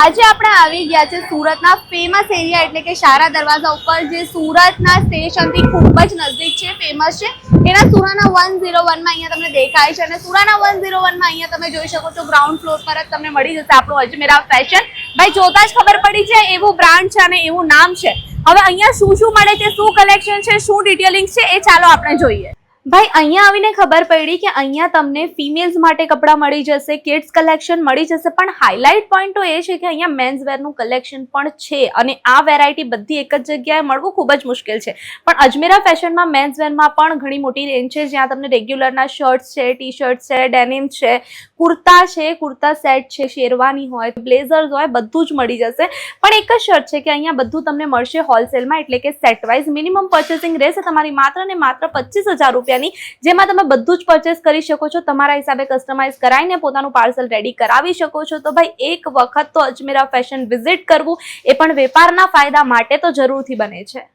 આજે આપણે આવી ગયા છે સુરતના ફેમસ એરિયા એટલે કે શારા દરવાજા ઉપર, જે સુરતના સ્ટેશનથી ખૂબ જ નજીક છે, ફેમસ છે. એના સુરાના 101 માં અહીંયા તમને દેખાય છે, અને સુરાના 101 માં અહીંયા તમે જોઈ શકો છો ગ્રાઉન્ડ ફ્લોર પર જ તમને મળી જશે આપણું અજમેરા ફેશન. ભાઈ જોતા જ ખબર પડી છે એવું બ્રાન્ડ છે અને એવું નામ છે. હવે અહીંયા શું શું મળે છે, શું કલેક્શન છે, શું ડિટેલિંગ છે, એ ચાલો આપણે જોઈએ. ભાઈ અહીંયા આવીને ખબર પડી કે અહીંયા તમને ફિમેલ્સ માટે કપડાં મળી જશે, કિડ્સ કલેક્શન મળી જશે, પણ હાઇલાઇટ પોઈન્ટ તો એ છે કે અહીંયા મેન્સ વેરનું કલેક્શન પણ છે, અને આ વેરાયટી બધી એક જ જગ્યાએ મળવું ખૂબ જ મુશ્કેલ છે. પણ અજમેરા ફેશનમાં મેન્સ વેરમાં પણ ઘણી મોટી રેન્જ છે, જ્યાં તમને રેગ્યુલરના શર્ટ્સ છે, ટી શર્ટ્સ છે, ડેનિમ છે, કુર્તા છે, કુર્તા સેટ છે, શેરવાની હોય, બ્લેઝર્સ હોય, બધું જ મળી જશે. પણ એક જ શર્ટ છે કે અહીંયા બધું તમને મળશે હોલસેલમાં, એટલે કે સેટ વાઇઝ. મિનિમમ પર્ચેસિંગ રહેશે તમારી માત્ર ને માત્ર 25,000 રૂપિયા, જેમાં તમે બધું જ પરચેસ કરી શકો છો, તમારા હિસાબે કસ્ટમાઇઝ કરાવીને પોતાનું પાર્સલ રેડી કરાવી શકો છો. તો ભાઈ એક વખત તો અજમેરા ફેશન વિઝિટ કરવું, એ પણ વેપારના ફાયદા માટે, તો જરૂરથી બને છે.